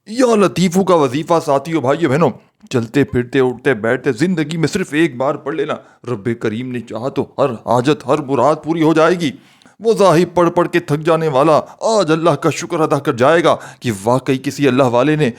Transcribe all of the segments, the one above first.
یا لطیفو کا وظیفہ ساتھیوں بھائیو بہنوں چلتے پھرتے اٹھتے بیٹھتے زندگی میں صرف ایک بار پڑھ لینا، رب کریم نے چاہا تو ہر حاجت ہر مراد پوری ہو جائے گی۔ وہ ظاہر پڑھ پڑھ کے تھک جانے والا آج اللہ کا شکر ادا کر جائے گا کہ واقعی کسی اللہ والے نے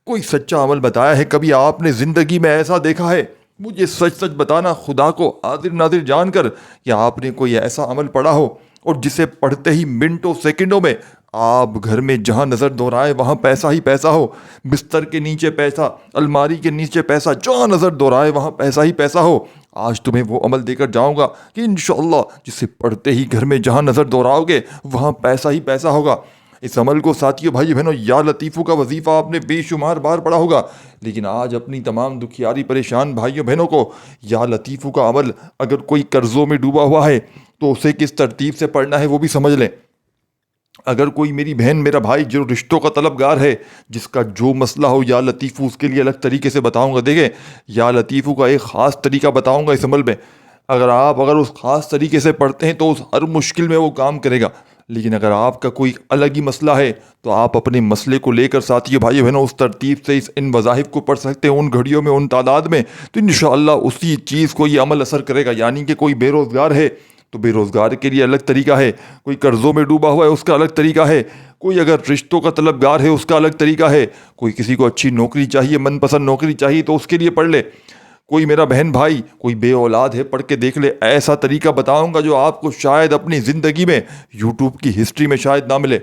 کوئی سچا عمل بتایا ہے۔ کبھی آپ نے زندگی میں ایسا دیکھا ہے؟ مجھے سچ سچ بتانا، خدا کو حاضر ناظر جان کر، کہ آپ نے کوئی ایسا عمل پڑھا ہو اور جسے پڑھتے ہی منٹوں سیکنڈوں میں آپ گھر میں جہاں نظر دورائے وہاں پیسہ ہی پیسہ ہو، بستر کے نیچے پیسہ، الماری کے نیچے پیسہ، جہاں نظر دورائے وہاں پیسہ ہی پیسہ ہو۔ آج تمہیں وہ عمل دے کر جاؤں گا کہ انشاءاللہ جسے پڑھتے ہی گھر میں جہاں نظر دوراؤ گے وہاں پیسہ ہی پیسہ ہوگا۔ اس عمل کو ساتھیوں بھائی بہنوں یا لطیفو کا وظیفہ آپ نے بے شمار بار پڑھا ہوگا، لیکن آج اپنی تمام دکھیاری پریشان بھائیوں بہنوں کو یا لطیفو کا عمل، اگر کوئی قرضوں میں ڈوبا ہوا ہے تو اسے کس ترتیب سے پڑھنا ہے وہ بھی سمجھ لیں۔ اگر کوئی میری بہن میرا بھائی جو رشتوں کا طلبگار ہے، جس کا جو مسئلہ ہو، یا لطیفو اس کے لیے الگ طریقے سے بتاؤں گا۔ دیکھیں، یا لطیفو کا ایک خاص طریقہ بتاؤں گا اس عمل میں۔ اگر اس خاص طریقے سے پڑھتے ہیں تو اس ہر مشکل میں وہ کام کرے گا، لیکن اگر آپ کا کوئی الگ ہی مسئلہ ہے تو آپ اپنے مسئلے کو لے کر ساتھیوں بھائی بہنوں اس ترتیب سے ان وظائف کو پڑھ سکتے ہیں، ان گھڑیوں میں، ان تعداد میں، تو انشاءاللہ اسی چیز کو یہ عمل اثر کرے گا۔ یعنی کہ کوئی بے روزگار ہے تو بے روزگار کے لیے الگ طریقہ ہے، کوئی قرضوں میں ڈوبا ہوا ہے اس کا الگ طریقہ ہے، کوئی اگر رشتوں کا طلبگار ہے اس کا الگ طریقہ ہے، کوئی کسی کو اچھی نوکری چاہیے، من پسند نوکری چاہیے تو اس کے لیے پڑھ لے، کوئی میرا بہن بھائی کوئی بے اولاد ہے پڑھ کے دیکھ لے۔ ایسا طریقہ بتاؤں گا جو آپ کو شاید اپنی زندگی میں یوٹیوب کی ہسٹری میں شاید نہ ملے۔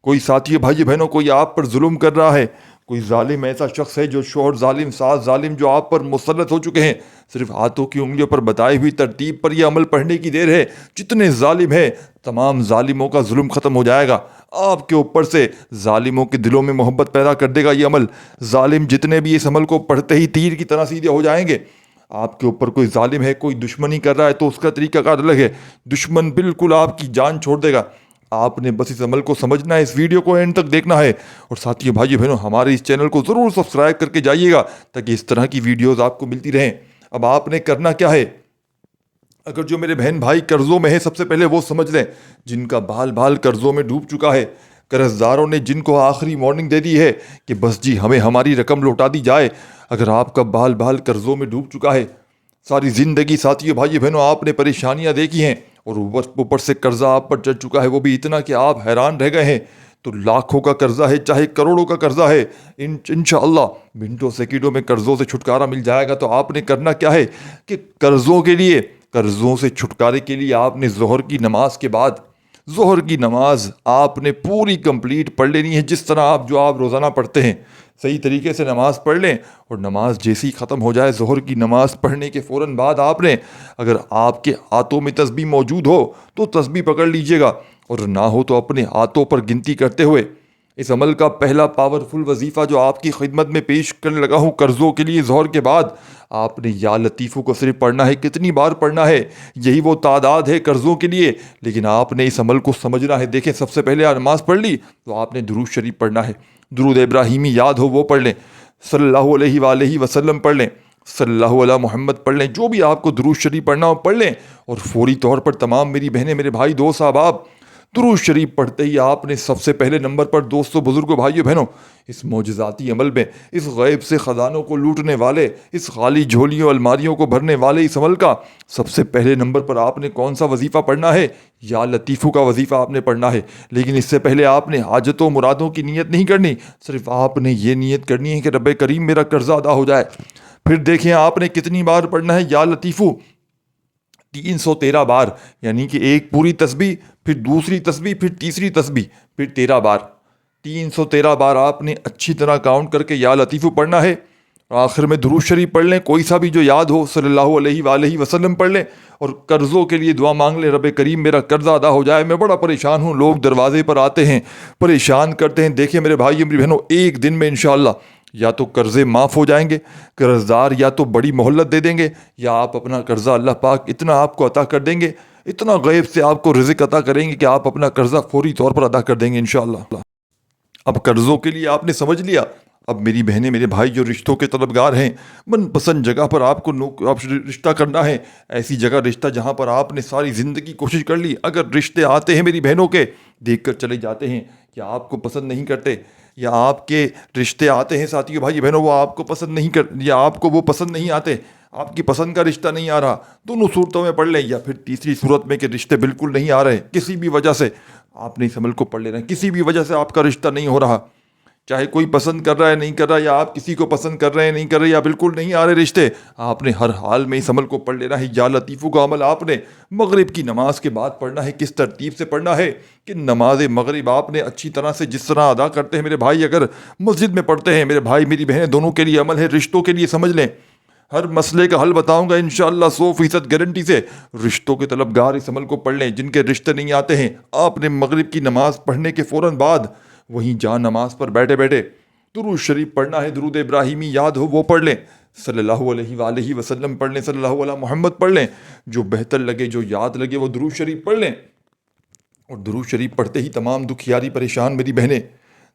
کوئی ساتھی بھائی بہنوں کوئی آپ پر ظلم کر رہا ہے، کوئی ظالم ایسا شخص ہے جو شوہر ظالم، ساس ظالم جو آپ پر مسلط ہو چکے ہیں، صرف ہاتھوں کی انگلیوں پر بتائی ہوئی ترتیب پر یہ عمل پڑھنے کی دیر ہے۔ جتنے ظالم ہیں تمام ظالموں کا ظلم ختم ہو جائے گا، آپ کے اوپر سے ظالموں کے دلوں میں محبت پیدا کر دے گا یہ عمل۔ ظالم جتنے بھی اس عمل کو پڑھتے ہی تیر کی طرح سیدھے ہو جائیں گے۔ آپ کے اوپر کوئی ظالم ہے، کوئی دشمنی کر رہا ہے تو اس کا طریقہ کار الگ ہے، دشمن بالکل آپ کی جان چھوڑ دے گا۔ آپ نے بس اس عمل کو سمجھنا ہے، اس ویڈیو کو اینڈ تک دیکھنا ہے، اور ساتھیوں بھائیو بہنوں ہمارے اس چینل کو ضرور سبسکرائب کر کے جائیے گا تاکہ اس طرح کی ویڈیوز آپ کو ملتی رہیں۔ اب آپ نے کرنا کیا ہے؟ اگر جو میرے بہن بھائی قرضوں میں ہے، سب سے پہلے وہ سمجھ لیں جن کا بال بال قرضوں میں ڈوب چکا ہے، قرض داروں نے جن کو آخری وارننگ دے دی ہے کہ بس جی ہمیں ہماری رقم لوٹا دی جائے۔ اگر آپ کا بال بال قرضوں میں ڈوب چکا ہے، ساری زندگی ساتھیوں بھائی بہنوں آپ نے پریشانیاں دیکھی ہیں، اور اوپر سے قرضہ آپ پر چڑھ چکا ہے، وہ بھی اتنا کہ آپ حیران رہ گئے ہیں، تو لاکھوں کا قرضہ ہے چاہے کروڑوں کا قرضہ ہے، انشاءاللہ منٹوں سیکنڈوں میں قرضوں سے چھٹکارا مل جائے گا۔ تو آپ نے کرنا کیا ہے کہ قرضوں سے چھٹکارے کے لیے آپ نے ظہر کی نماز کے بعد، ظہر کی نماز آپ نے پوری کمپلیٹ پڑھ لینی ہے، جس طرح آپ روزانہ پڑھتے ہیں، صحیح طریقے سے نماز پڑھ لیں، اور نماز جیسی ختم ہو جائے، ظہر کی نماز پڑھنے کے فوراً بعد آپ نے، اگر آپ کے ہاتھوں میں تسبیح موجود ہو تو تسبیح پکڑ لیجئے گا، اور نہ ہو تو اپنے ہاتھوں پر گنتی کرتے ہوئے اس عمل کا پہلا پاورفل وظیفہ جو آپ کی خدمت میں پیش کرنے لگا ہوں قرضوں کے لیے، ظہر کے بعد آپ نے یا لطیفو کو صرف پڑھنا ہے۔ کتنی بار پڑھنا ہے؟ یہی وہ تعداد ہے قرضوں کے لیے، لیکن آپ نے اس عمل کو سمجھنا ہے۔ دیکھیں، سب سے پہلے نماز پڑھ لی تو آپ نے درود شریف پڑھنا ہے، درود ابراہیمی یاد ہو وہ پڑھ لیں، صلی اللہ علیہ وآلہ وسلم پڑھ لیں، صلی اللہ علیہ محمد پڑھ لیں، جو بھی آپ کو درود شریف پڑھنا ہو پڑھ لیں، اور فوری طور پر تمام میری بہنیں، میرے بھائی، دوست، احباب، درود شریف پڑھتے ہی آپ نے سب سے پہلے نمبر پر دوستوں، بزرگوں، بھائیوں بہنوں، اس معجزاتی عمل میں، اس غیب سے خزانوں کو لوٹنے والے، اس خالی جھولیوں الماریوں کو بھرنے والے اس عمل کا سب سے پہلے نمبر پر آپ نے کون سا وظیفہ پڑھنا ہے؟ یا لطیفو کا وظیفہ آپ نے پڑھنا ہے۔ لیکن اس سے پہلے آپ نے حاجتوں مرادوں کی نیت نہیں کرنی، صرف آپ نے یہ نیت کرنی ہے کہ رب کریم میرا قرضہ ادا ہو جائے۔ پھر دیکھیں آپ نے کتنی بار پڑھنا ہے یا لطیفو؟ 313 بار، یعنی کہ ایک پوری تسبیح، پھر دوسری تسبیح، پھر تیسری تسبیح، پھر 13 بار، 313 بار آپ نے اچھی طرح کاؤنٹ کر کے یا لطیفو پڑھنا ہے۔ آخر میں درود شریف پڑھ لیں، کوئی سا بھی جو یاد ہو، صلی اللہ علیہ وآلہ وسلم پڑھ لیں، اور قرضوں کے لیے دعا مانگ لیں، رب کریم میرا قرضہ ادا ہو جائے، میں بڑا پریشان ہوں، لوگ دروازے پر آتے ہیں، پریشان کرتے ہیں۔ دیکھیں میرے بھائی میری بہنوں، ایک دن میں انشاءاللہ یا تو قرضے معاف ہو جائیں گے، قرض دار یا تو بڑی مہلت دے دیں گے، یا آپ اپنا قرضہ اللہ پاک اتنا آپ کو عطا کر دیں گے، اتنا غیب سے آپ کو رزق عطا کریں گے کہ آپ اپنا قرضہ فوری طور پر ادا کر دیں گے انشاءاللہ۔ اب قرضوں کے لیے آپ نے سمجھ لیا۔ اب میری بہنیں، میرے بھائی جو رشتوں کے طلبگار ہیں، من پسند جگہ پر آپ کو رشتہ کرنا ہے، ایسی جگہ رشتہ جہاں پر آپ نے ساری زندگی کوشش کر لی، اگر رشتے آتے ہیں میری بہنوں کے، دیکھ کر چلے جاتے ہیں کہ آپ کو پسند نہیں کرتے، یا آپ کے رشتے آتے ہیں ساتھیوں بھائی بہنوں وہ آپ کو پسند نہیں کر یا آپ کو وہ پسند نہیں آتے، آپ کی پسند کا رشتہ نہیں آ رہا، دونوں صورتوں میں پڑھ لیں، یا پھر تیسری صورت میں کہ رشتے بالکل نہیں آ رہے، کسی بھی وجہ سے آپ نے اس عمل کو پڑھ لینا، کسی بھی وجہ سے آپ کا رشتہ نہیں ہو رہا، چاہے کوئی پسند کر رہا ہے نہیں کر رہا، یا آپ کسی کو پسند کر رہے ہیں نہیں کر رہے، یا بالکل نہیں آ رہے رشتے، آپ نے ہر حال میں اس عمل کو پڑھ لینا ہے۔ یا لطیفو کا عمل آپ نے مغرب کی نماز کے بعد پڑھنا ہے۔ کس ترتیب سے پڑھنا ہے کہ نماز مغرب آپ نے اچھی طرح سے جس طرح ادا کرتے ہیں میرے بھائی، اگر مسجد میں پڑھتے ہیں، میرے بھائی میری بہنیں دونوں کے لیے عمل ہے، رشتوں کے لیے سمجھ لیں، ہر مسئلے کا حل بتاؤں گا انشاءاللہ 100% گارنٹی سے۔ رشتوں کے طلبگار اس عمل کو پڑھ لیں، جن کے رشتے نہیں آتے ہیں، آپ نے مغرب کی نماز پڑھنے کے فوراً بعد وہیں جہاں نماز پر بیٹھے بیٹھے درود شریف پڑھنا ہے، درود ابراہیمی یاد ہو وہ پڑھ لیں، صلی اللہ علیہ وآلہ وسلم پڑھ لیں، صلی اللہ علیہ محمد پڑھ لیں، جو بہتر لگے جو یاد لگے وہ درود شریف پڑھ لیں۔ اور درود شریف پڑھتے ہی تمام دکھیاری پریشان میری بہنیں،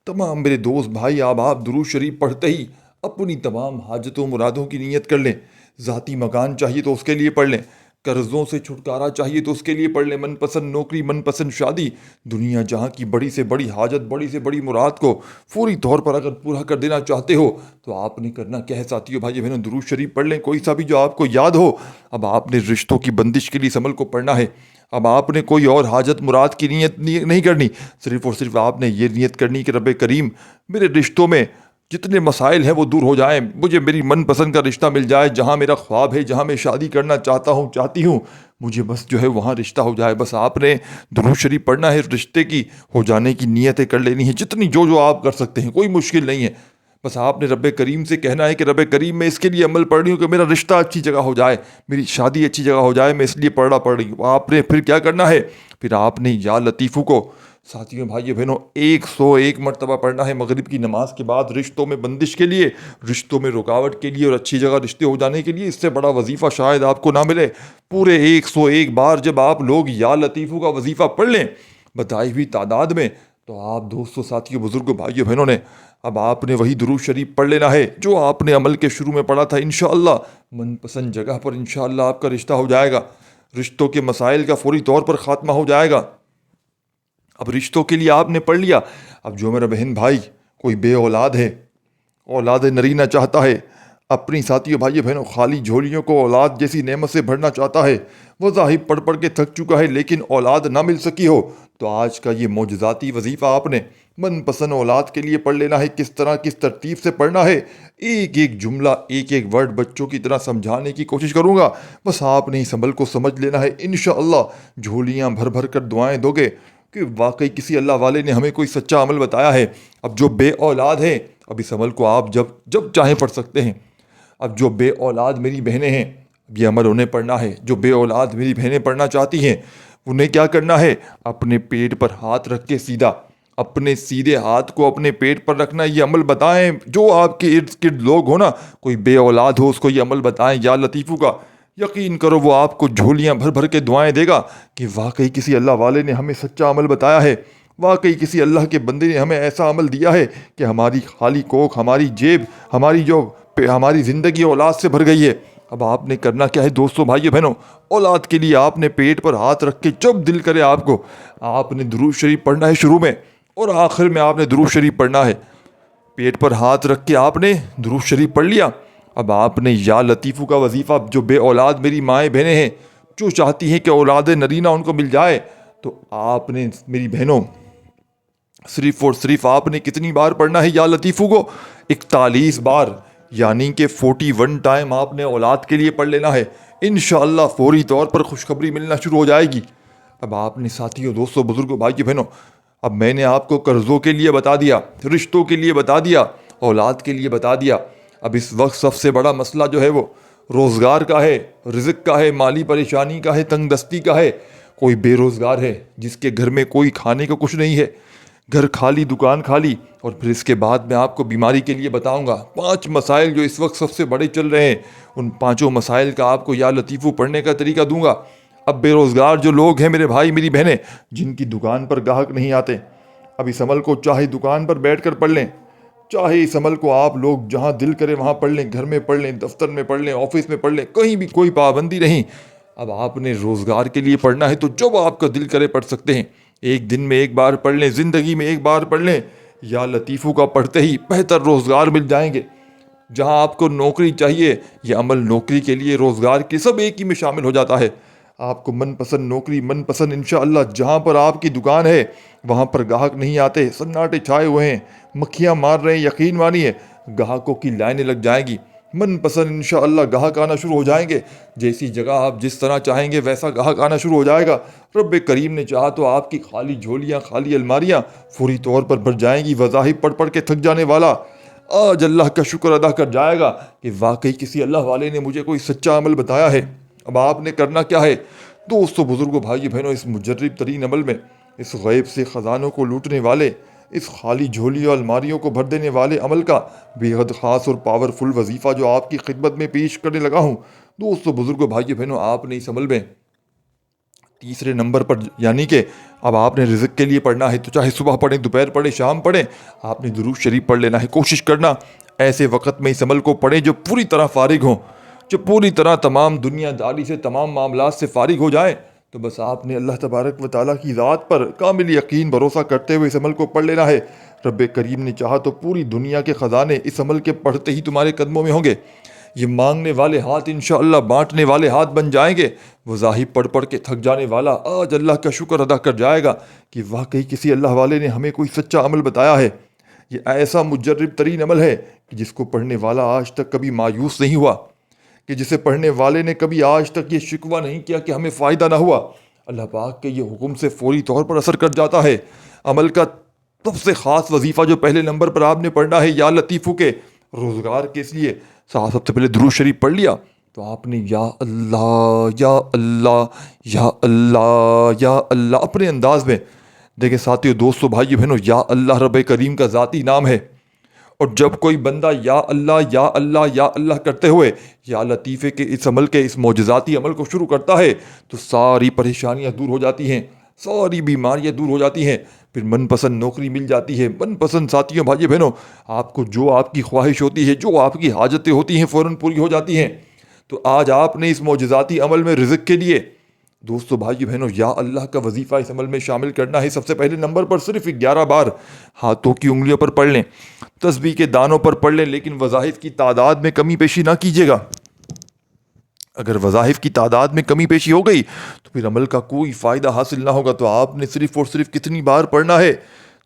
تمام میرے دوست بھائی، آپ درود شریف پڑھتے ہی اپنی تمام حاجتوں مرادوں کی نیت کر لیں۔ ذاتی مکان چاہیے تو اس کے لیے پڑھ لیں، قرضوں سے چھٹکارا چاہیے تو اس کے لیے پڑھ لیں، من پسند نوکری، من پسند شادی، دنیا جہاں کی بڑی سے بڑی حاجت، بڑی سے بڑی مراد کو فوری طور پر اگر پورا کر دینا چاہتے ہو تو آپ نے کرنا کیا ہے ساتھیوں بھائی بہنوں، درود شریف پڑھ لیں، کوئی سا بھی جو آپ کو یاد ہو۔ اب آپ نے رشتوں کی بندش کے لیے اس عمل کو پڑھنا ہے۔ اب آپ نے کوئی اور حاجت مراد کی نیت نہیں کرنی، صرف اور صرف آپ نے یہ نیت کرنی کہ رب کریم میرے رشتوں میں جتنے مسائل ہیں وہ دور ہو جائیں، مجھے میری من پسند کا رشتہ مل جائے، جہاں میرا خواب ہے، جہاں میں شادی کرنا چاہتا ہوں چاہتی ہوں، مجھے بس جو ہے وہاں رشتہ ہو جائے۔ بس آپ نے درود شریف پڑھنا ہے، رشتے کی ہو جانے کی نیتیں کر لینی ہیں، جتنی جو آپ کر سکتے ہیں، کوئی مشکل نہیں ہے۔ بس آپ نے رب کریم سے کہنا ہے کہ رب کریم میں اس کے لیے عمل پڑھ رہی ہوں کہ میرا رشتہ اچھی جگہ ہو جائے، میری شادی اچھی جگہ ہو جائے، میں اس لیے پڑھ رہی ہوں۔ آپ نے پھر کیا کرنا ہے، پھر آپ نے یا لطیفو کو ساتھیوں بھائیوں بہنوں 101 مرتبہ پڑھنا ہے مغرب کی نماز کے بعد، رشتوں میں بندش کے لیے، رشتوں میں رکاوٹ کے لیے اور اچھی جگہ رشتے ہو جانے کے لیے۔ اس سے بڑا وظیفہ شاید آپ کو نہ ملے۔ پورے 101 بار جب آپ لوگ یا لطیفو کا وظیفہ پڑھ لیں بتائی ہوئی تعداد میں، تو آپ دوستوں ساتھیوں بزرگوں بھائیوں بہنوں نے اب آپ نے وہی درود شریف پڑھ لینا ہے جو آپ نے عمل کے شروع میں پڑھا تھا۔ انشاءاللہ من پسند جگہ پر انشاءاللہ آپ کا رشتہ ہو جائے گا، رشتوں کے مسائل کا فوری طور پر خاتمہ ہو جائے گا۔ اب رشتوں کے لیے آپ نے پڑھ لیا، اب جو میرا بہن بھائی کوئی بے اولاد ہے، اولاد نرینہ چاہتا ہے، اپنی ساتھیوں بھائیوں بہنوں خالی جھولیوں کو اولاد جیسی نعمت سے بھرنا چاہتا ہے، وظائف پڑھ پڑھ کے تھک چکا ہے لیکن اولاد نہ مل سکی ہو، تو آج کا یہ معجزاتی وظیفہ آپ نے من پسند اولاد کے لیے پڑھ لینا ہے۔ کس طرح کس ترتیب سے پڑھنا ہے، ایک ایک جملہ ایک ایک ورڈ بچوں کی طرح سمجھانے کی کوشش کروں گا، بس آپ نے اس عمل کو سمجھ لینا ہے۔ انشاءاللہ جھولیاں بھر بھر کر دعائیں دو گے کہ واقعی کسی اللہ والے نے ہمیں کوئی سچا عمل بتایا ہے۔ اب جو بے اولاد ہیں، اب اس عمل کو آپ جب چاہیں پڑھ سکتے ہیں۔ اب جو بے اولاد میری بہنیں ہیں، یہ عمل انہیں پڑھنا ہے۔ جو بے اولاد میری بہنیں پڑھنا چاہتی ہیں انہیں کیا کرنا ہے، اپنے پیٹ پر ہاتھ رکھ کے سیدھا، اپنے سیدھے ہاتھ کو اپنے پیٹ پر رکھنا، یہ عمل بتائیں۔ جو آپ کے ارد گرد لوگ ہو نا، کوئی بے اولاد ہو، اس کو یہ عمل بتائیں یا لطیفو کا، یقین کرو وہ آپ کو جھولیاں بھر بھر کے دعائیں دے گا کہ واقعی کسی اللہ والے نے ہمیں سچا عمل بتایا ہے، واقعی کسی اللہ کے بندے نے ہمیں ایسا عمل دیا ہے کہ ہماری خالی کوکھ، ہماری جیب، ہماری زندگی اولاد سے بھر گئی ہے۔ اب آپ نے کرنا کیا ہے دوستوں بھائیو بہنوں، اولاد کے لیے آپ نے پیٹ پر ہاتھ رکھ کے جب دل کرے آپ کو، آپ نے درود شریف پڑھنا ہے شروع میں اور آخر میں آپ نے درود شریف پڑھنا ہے۔ پیٹ پر ہاتھ رکھ کے آپ نے درود شریف پڑھ لیا، اب آپ نے یا لطیفو کا وظیفہ، جو بے اولاد میری مائیں بہنیں ہیں جو چاہتی ہیں کہ اولاد نرینہ ان کو مل جائے، تو آپ نے میری بہنوں صرف اور صرف آپ نے کتنی بار پڑھنا ہے یا لطیفو کو، 41 بار، یعنی کہ 41 ٹائم آپ نے اولاد کے لیے پڑھ لینا ہے۔ انشاءاللہ فوری طور پر خوشخبری ملنا شروع ہو جائے گی۔ اب آپ نے ساتھیوں دوستوں بزرگوں بھائی بہنوں، اب میں نے آپ کو قرضوں کے لیے بتا دیا، رشتوں کے لیے بتا دیا، اولاد کے لیے بتا دیا۔ اب اس وقت سب سے بڑا مسئلہ جو ہے وہ روزگار کا ہے، رزق کا ہے، مالی پریشانی کا ہے، تنگ دستی کا ہے۔ کوئی بے روزگار ہے جس کے گھر میں کوئی کھانے کو کچھ نہیں ہے، گھر خالی، دکان خالی، اور پھر اس کے بعد میں آپ کو بیماری کے لیے بتاؤں گا 5 مسائل جو اس وقت سب سے بڑے چل رہے ہیں، ان 5 مسائل کا آپ کو یا لطیفو پڑھنے کا طریقہ دوں گا۔ اب بے روزگار جو لوگ ہیں میرے بھائی میری بہنیں، جن کی دکان پر گاہک نہیں آتے، اب اس عمل کو چاہے دکان پر بیٹھ کر پڑھ لیں، چاہے اس عمل کو آپ لوگ جہاں دل کرے وہاں پڑھ لیں، گھر میں پڑھ لیں، دفتر میں پڑھ لیں، آفس میں پڑھ لیں، کہیں بھی کوئی پابندی نہیں۔ اب آپ نے روزگار کے لیے پڑھنا ہے تو جب آپ کا دل کرے پڑھ سکتے ہیں، ایک دن میں ایک بار پڑھ لیں، زندگی میں ایک بار پڑھ لیں، یا لطیفو کا پڑھتے ہی بہتر روزگار مل جائیں گے۔ جہاں آپ کو نوکری چاہیے، یہ عمل نوکری کے لیے، روزگار کے سب ایک ہی میں شامل ہو جاتا ہے۔ آپ کو من پسند نوکری، من پسند انشاءاللہ جہاں پر آپ کی دکان ہے وہاں پر گاہک نہیں آتے، سناٹے چھائے ہوئے ہیں، مکھیاں مار رہے ہیں، یقین مانیے گاہکوں کی لائنیں لگ جائیں گی۔ من پسند انشاءاللہ گاہک آنا شروع ہو جائیں گے، جیسی جگہ آپ جس طرح چاہیں گے ویسا گاہک آنا شروع ہو جائے گا۔ رب کریم نے چاہا تو آپ کی خالی جھولیاں، خالی الماریاں فوری طور پر بھر جائیں گی۔ وظائف پڑھ پڑھ کے تھک جانے والا آج اللہ کا شکر ادا کر جائے گا کہ واقعی کسی اللہ والے نے مجھے کوئی سچا عمل بتایا ہے۔ اب آپ نے کرنا کیا ہے؟ دوستو، بزرگوں، بھائی بہنوں، اس مجرب ترین عمل میں، اس غیب سے خزانوں کو لوٹنے والے، اس خالی جھولی اور الماریوں کو بھر دینے والے عمل کا بے حد خاص اور پاورفل وظیفہ جو آپ کی خدمت میں پیش کرنے لگا ہوں، دوستو، بزرگوں، بھائی بہنوں، آپ نے اس عمل میں تیسرے نمبر پر، یعنی کہ اب آپ نے رزق کے لیے پڑھنا ہے تو چاہے صبح پڑھیں، دوپہر پڑھیں، شام پڑھیں، آپ نے درود شریف پڑھ لینا ہے۔ کوشش کرنا ایسے وقت میں اس عمل کو پڑھیں جو پوری طرح فارغ ہوں، جو پوری طرح تمام دنیا داری سے، تمام معاملات سے فارغ ہو جائیں۔ تو بس آپ نے اللہ تبارک و تعالیٰ کی ذات پر کامل یقین بھروسہ کرتے ہوئے اس عمل کو پڑھ لینا ہے۔ رب کریم نے چاہا تو پوری دنیا کے خزانے اس عمل کے پڑھتے ہی تمہارے قدموں میں ہوں گے۔ یہ مانگنے والے ہاتھ انشاءاللہ بانٹنے والے ہاتھ بن جائیں گے۔ وظائف پڑھ پڑھ کے تھک جانے والا آج اللہ کا شکر ادا کر جائے گا کہ واقعی کسی اللہ والے نے ہمیں کوئی سچا عمل بتایا ہے۔ یہ ایسا مجرب ترین عمل ہے کہ جس کو پڑھنے والا آج تک کبھی مایوس نہیں ہوا، کہ جسے پڑھنے والے نے کبھی آج تک یہ شکوہ نہیں کیا کہ ہمیں فائدہ نہ ہوا۔ اللہ پاک کے یہ حکم سے فوری طور پر اثر کر جاتا ہے۔ عمل کا سب سے خاص وظیفہ جو پہلے نمبر پر آپ نے پڑھنا ہے، یا لطیفو کے روزگار کے اس لیے سب سے پہلے درود شریف پڑھ لیا تو آپ نے یا اللہ یا اللہ یا اللہ یا اللہ اپنے انداز میں، دیکھیں ساتھیو، دوستو، بھائی بہنوں، یا اللہ رب کریم کا ذاتی نام ہے، اور جب کوئی بندہ یا اللہ کرتے ہوئے یا لطیفے کے اس عمل کے، اس معجزاتی عمل کو شروع کرتا ہے تو ساری پریشانیاں دور ہو جاتی ہیں، ساری بیماریاں دور ہو جاتی ہیں، پھر من پسند نوکری مل جاتی ہے۔ من پسند ساتھیوں، بھائی بہنوں، آپ کو جو آپ کی خواہش ہوتی ہے، جو آپ کی حاجتیں ہوتی ہیں فوراً پوری ہو جاتی ہیں۔ تو آج آپ نے اس معجزاتی عمل میں رزق کے لیے، دوستو، بھائی بہنوں، یا اللہ کا وظیفہ اس عمل میں شامل کرنا ہے۔ سب سے پہلے نمبر پر صرف 11 بار ہاتھوں کی انگلیوں پر پڑھ لیں، تسبیح کے دانوں پر پڑھ لیں، لیکن وظائف کی تعداد میں کمی بیشی نہ کیجیے گا۔ اگر وظائف کی تعداد میں کمی بیشی ہو گئی تو پھر عمل کا کوئی فائدہ حاصل نہ ہوگا۔ تو آپ نے صرف اور صرف کتنی بار پڑھنا ہے؟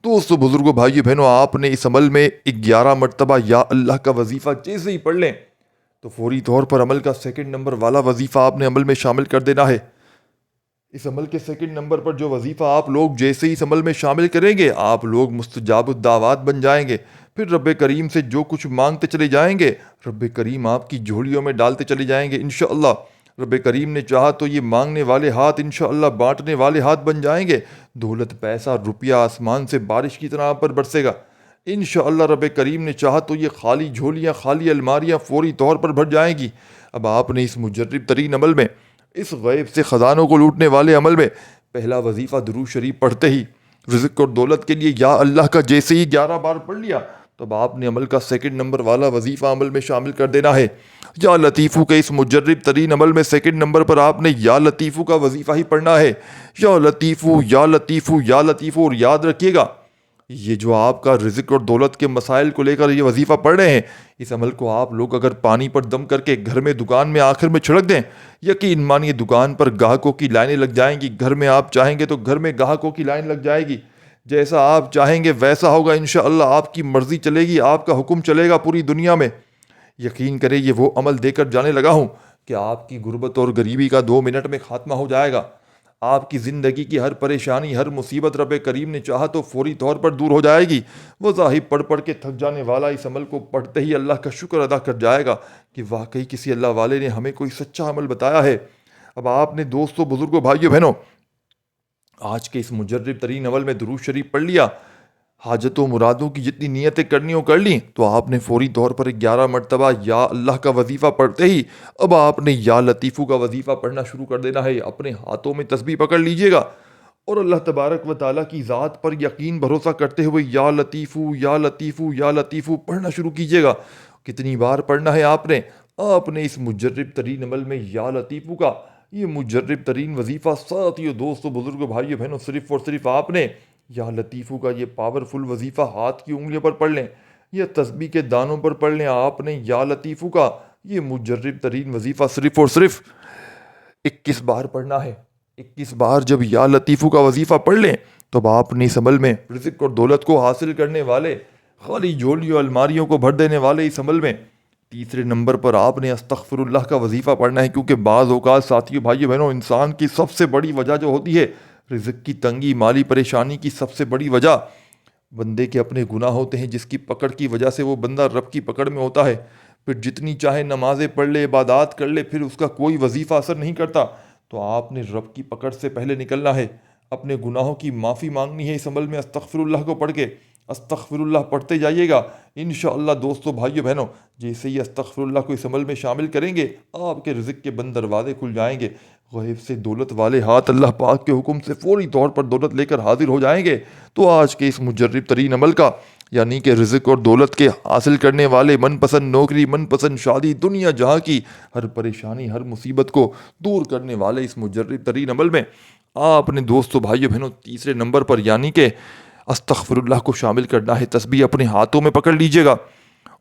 دوستو، بزرگوں، بھائی بہنوں، آپ نے اس عمل میں 11 مرتبہ یا اللہ کا وظیفہ جیسے ہی پڑھ لیں تو فوری طور پر عمل کا سیکنڈ نمبر والا وظیفہ آپ نے عمل میں شامل کر دینا ہے۔ اس عمل کے سیکنڈ نمبر پر جو وظیفہ آپ لوگ جیسے ہی اس عمل میں شامل کریں گے، آپ لوگ مستجاب الدعوات بن جائیں گے۔ پھر رب کریم سے جو کچھ مانگتے چلے جائیں گے، رب کریم آپ کی جھولیوں میں ڈالتے چلے جائیں گے انشاءاللہ۔ رب کریم نے چاہا تو یہ مانگنے والے ہاتھ انشاءاللہ بانٹنے والے ہاتھ بن جائیں گے۔ دولت، پیسہ، روپیہ آسمان سے بارش کی طرح آپ پر برسے گا انشاءاللہ۔ رب کریم نے چاہا تو یہ خالی جھولیاں، خالی الماریاں فوری طور پر بھر جائیں گی۔ اب آپ نے اس مجرب ترین عمل میں، اس غیب سے خزانوں کو لوٹنے والے عمل میں، پہلا وظیفہ درود شریف پڑھتے ہی رزق اور دولت کے لیے یا اللہ کا جیسے ہی 11 بار پڑھ لیا تو اب آپ نے عمل کا سیکنڈ نمبر والا وظیفہ عمل میں شامل کر دینا ہے۔ یا لطیفو کے اس مجرب ترین عمل میں سیکنڈ نمبر پر آپ نے یا لطیفو کا وظیفہ ہی پڑھنا ہے۔ یا لطیفو یا لطیفو یا لطیفو، اور یاد رکھیے گا یہ جو آپ کا رزق اور دولت کے مسائل کو لے کر یہ وظیفہ پڑھ رہے ہیں، اس عمل کو آپ لوگ اگر پانی پر دم کر کے گھر میں، دکان میں آخر میں چھڑک دیں، یقین مانیے دکان پر گاہکوں کی لائنیں لگ جائیں گی۔ گھر میں آپ چاہیں گے تو گھر میں گاہکوں کی لائن لگ جائے گی۔ جیسا آپ چاہیں گے ویسا ہوگا انشاءاللہ۔ آپ کی مرضی چلے گی، آپ کا حکم چلے گا پوری دنیا میں۔ یقین کریں یہ وہ عمل دے کر جانے لگا ہوں کہ آپ کی غربت اور غریبی کا 2 منٹ میں خاتمہ ہو جائے گا۔ آپ کی زندگی کی ہر پریشانی، ہر مصیبت رب کریم نے چاہا تو فوری طور پر دور ہو جائے گی۔ وظائف پڑھ پڑھ کے تھک جانے والا اس عمل کو پڑھتے ہی اللہ کا شکر ادا کر جائے گا کہ واقعی کسی اللہ والے نے ہمیں کوئی سچا عمل بتایا ہے۔ اب آپ نے دوستوں، بزرگوں، بھائیوں، بہنوں، آج کے اس مجرب ترین عمل میں درود شریف پڑھ لیا، حاجتوں مرادوں کی جتنی نیتیں کرنی ہو کر لیں، تو آپ نے فوری طور پر 11 مرتبہ یا اللہ کا وظیفہ پڑھتے ہی اب آپ نے یا لطیفو کا وظیفہ پڑھنا شروع کر دینا ہے۔ اپنے ہاتھوں میں تسبیح پکڑ لیجئے گا اور اللہ تبارک و تعالیٰ کی ذات پر یقین بھروسہ کرتے ہوئے یا لطیفو یا لطیفو یا لطیفو پڑھنا شروع کیجئے گا۔ کتنی بار پڑھنا ہے آپ نے اس مجرب ترین عمل میں یا لطیفو کا یہ مجرب ترین وظیفہ ساتھیوں، دوستوں، بزرگوں، بھائیوں، بہنوں، صرف اور صرف آپ نے یا لطیفو کا یہ پاورفل وظیفہ ہاتھ کی انگلیوں پر پڑھ لیں یا تسبیح کے دانوں پر پڑھ لیں، آپ نے یا لطیفو کا یہ مجرب ترین وظیفہ صرف اور صرف 21 بار پڑھنا ہے۔ 21 بار جب یا لطیفو کا وظیفہ پڑھ لیں تو اب آپ نے اس عمل میں رزق اور دولت کو حاصل کرنے والے، خالی جھولیوں الماریوں کو بھر دینے والے اس عمل میں تیسرے نمبر پر آپ نے استغفر اللہ کا وظیفہ پڑھنا ہے، کیونکہ بعض اوقات ساتھیوں بھائیو بہنوں انسان کی سب سے بڑی وجہ جو ہوتی ہے رزق کی تنگی، مالی پریشانی کی سب سے بڑی وجہ بندے کے اپنے گناہ ہوتے ہیں، جس کی پکڑ کی وجہ سے وہ بندہ رب کی پکڑ میں ہوتا ہے۔ پھر جتنی چاہے نمازیں پڑھ لے، عبادات کر لے، پھر اس کا کوئی وظیفہ اثر نہیں کرتا۔ تو آپ نے رب کی پکڑ سے پہلے نکلنا ہے، اپنے گناہوں کی معافی مانگنی ہے اس عمل میں استغفر اللہ کو پڑھ کے۔ استغفر اللہ پڑھتے جائیے گا انشاءاللہ دوستو بھائیو بہنوں، جیسے ہی استغفر اللہ کو اس عمل میں شامل کریں گے آپ کے رزق کے بند دروازے کھل جائیں گے، غیب سے دولت والے ہاتھ اللہ پاک کے حکم سے فوری طور پر دولت لے کر حاضر ہو جائیں گے۔ تو آج کے اس مجرب ترین عمل کا، یعنی کہ رزق اور دولت کے حاصل کرنے والے، من پسند نوکری، من پسند شادی، دنیا جہاں کی ہر پریشانی، ہر مصیبت کو دور کرنے والے اس مجرب ترین عمل میں آپ نے دوستو بھائیو بہنوں تیسرے نمبر پر یعنی کہ استغفر اللہ کو شامل کرنا ہے۔ تسبیح اپنے ہاتھوں میں پکڑ لیجئے گا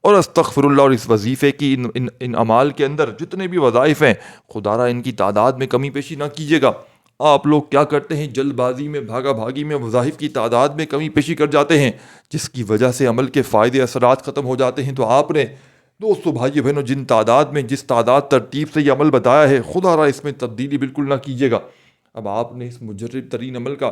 اور استغفر اللہ اور اس وظیفے کی ان اعمال کے اندر جتنے بھی وظائف ہیں خدا را ان کی تعداد میں کمی پیشی نہ کیجیے گا۔ آپ لوگ کیا کرتے ہیں، جلد بازی میں، بھاگا بھاگی میں وظائف کی تعداد میں کمی پیشی کر جاتے ہیں، جس کی وجہ سے عمل کے فائدے اثرات ختم ہو جاتے ہیں۔ تو آپ نے دوستو بھائیو بہنوں جن تعداد میں، جس تعداد ترتیب سے یہ عمل بتایا ہے خدا را اس میں تبدیلی بالکل نہ کیجیے گا۔ اب آپ نے اس مجرب ترین عمل کا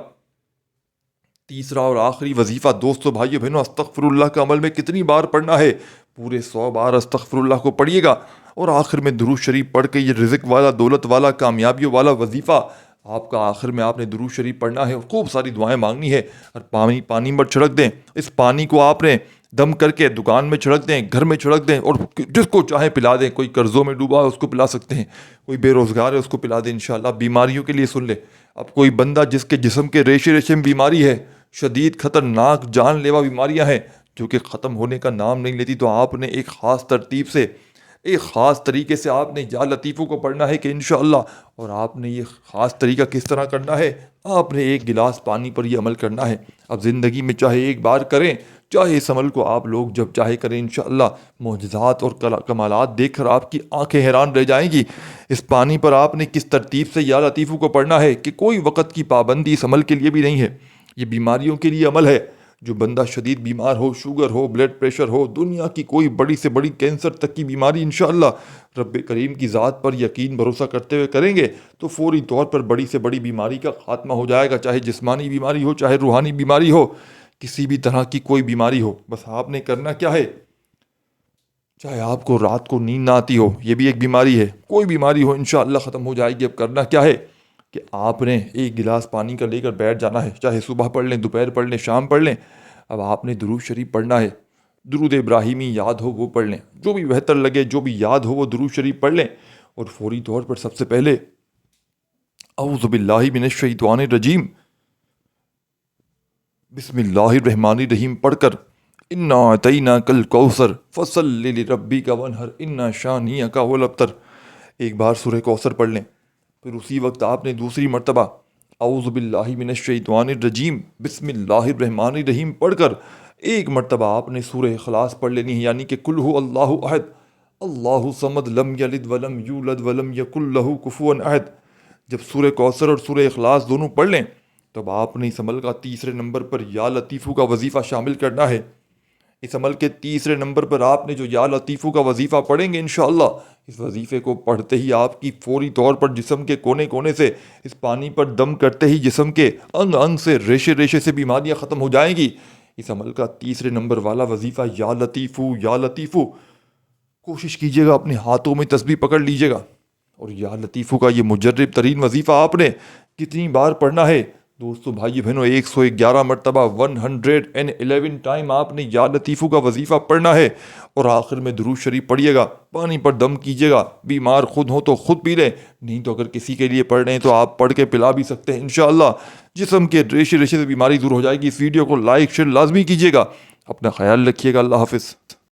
تیسرا اور آخری وظیفہ دوستو بھائیو بہنوں استغفر اللہ کا عمل میں کتنی بار پڑھنا ہے؟ پورے 100 بار استغفر اللہ کو پڑھیے گا اور آخر میں درود شریف پڑھ کے یہ رزق والا، دولت والا، کامیابیوں والا وظیفہ آپ کا آخر میں آپ نے درود شریف پڑھنا ہے اور خوب ساری دعائیں مانگنی ہے۔ اور پانی پر چھڑک دیں، اس پانی کو آپ نے دم کر کے دکان میں چھڑک دیں، گھر میں چھڑک دیں اور جس کو چاہے پلا دیں۔ کوئی قرضوں میں ڈوبا ہے اس کو پلا سکتے ہیں، کوئی بے روزگار ہے اس کو پلا دیں انشاءاللہ۔ بیماریوں کے لیے سن لیں، اب کوئی بندہ جس کے جسم کے ریشے ریشے میں بیماری ہے، شدید خطرناک جان لیوا بیماریاں ہیں جو کہ ختم ہونے کا نام نہیں لیتی، تو آپ نے ایک خاص ترتیب سے، ایک خاص طریقے سے آپ نے یا لطیفوں کو پڑھنا ہے کہ انشاءاللہ۔ اور آپ نے یہ خاص طریقہ کس طرح کرنا ہے، آپ نے ایک گلاس پانی پر یہ عمل کرنا ہے۔ اب زندگی میں چاہے ایک بار کریں، چاہے اس عمل کو آپ لوگ جب چاہے کریں انشاءاللہ، معجزات اور کمالات دیکھ کر آپ کی آنکھیں حیران رہ جائیں گی۔ اس پانی پر آپ نے کس ترتیب سے یا لطیفوں کو پڑھنا ہے کہ کوئی وقت کی پابندی اس عمل کے لیے بھی نہیں ہے، یہ بیماریوں کے لیے عمل ہے۔ جو بندہ شدید بیمار ہو، شوگر ہو، بلڈ پریشر ہو، دنیا کی کوئی بڑی سے بڑی کینسر تک کی بیماری انشاءاللہ رب کریم کی ذات پر یقین بھروسہ کرتے ہوئے کریں گے تو فوری طور پر بڑی سے بڑی بیماری کا خاتمہ ہو جائے گا، چاہے جسمانی بیماری ہو، چاہے روحانی بیماری ہو، کسی بھی طرح کی کوئی بیماری ہو۔ بس آپ نے کرنا کیا ہے، چاہے آپ کو رات کو نیند نہ آتی ہو، یہ بھی ایک بیماری ہے، کوئی بیماری ہو انشاءاللہ ختم ہو جائے گی۔ اب کرنا کیا ہے کہ آپ نے ایک گلاس پانی کا لے کر بیٹھ جانا ہے، چاہے صبح پڑھ لیں، دوپہر پڑھ لیں، شام پڑھ لیں۔ اب آپ نے درود شریف پڑھنا ہے، درود ابراہیمی یاد ہو وہ پڑھ لیں، جو بھی بہتر لگے، جو بھی یاد ہو وہ درود شریف پڑھ لیں۔ اور فوری طور پر سب سے پہلے اعوذ باللہ من الشیطان الرجیم بسم اللہ الرحمن الرحیم پڑھ کر انا اعطیناک الکوثر فصل لربک وانحر ان شانئک هو الابتر ایک بار سورہ کوثر پڑھ لیں۔ پھر اسی وقت آپ نے دوسری مرتبہ اعوذ باللہ من الشیطان الرجیم بسم اللہ الرحمن الرحیم پڑھ کر ایک مرتبہ آپ نے سورہ اخلاص پڑھ لینی ہے، یعنی کہ قل ھو اللہ احد اللہ الصمد لم یلد ولم یولد ولم یکن لہ کفوا احد۔ جب سورہ کوثر اور سورہ اخلاص دونوں پڑھ لیں تب آپ نے اس عمل کا تیسرے نمبر پر یا لطیفو کا وظیفہ شامل کرنا ہے۔ اس عمل کے تیسرے نمبر پر آپ نے جو یا لطیفو کا وظیفہ پڑھیں گے انشاءاللہ، اس وظیفے کو پڑھتے ہی آپ کی فوری طور پر جسم کے کونے کونے سے، اس پانی پر دم کرتے ہی جسم کے انگ انگ سے، ریشے ریشے سے بیماریاں ختم ہو جائیں گی۔ اس عمل کا تیسرے نمبر والا وظیفہ یا لطیفو، یا لطیفو، کوشش کیجیے گا اپنے ہاتھوں میں تسبیح پکڑ لیجیے گا اور یا لطیفو کا یہ مجرب ترین وظیفہ آپ نے کتنی بار پڑھنا ہے دوستو بھائی بہنوں، 111 مرتبہ 111 ٹائم آپ نے یا لطیفو کا وظیفہ پڑھنا ہے۔ اور آخر میں درود شریف پڑھیے گا، پانی پر دم کیجیے گا، بیمار خود ہو تو خود پی لیں، نہیں تو اگر کسی کے لیے پڑھ رہے ہیں تو آپ پڑھ کے پلا بھی سکتے ہیں انشاءاللہ۔ جسم کے ریشے ریشے سے بیماری دور ہو جائے گی۔ اس ویڈیو کو لائک شیئر لازمی کیجیے گا، اپنا خیال رکھیے گا، اللہ حافظ۔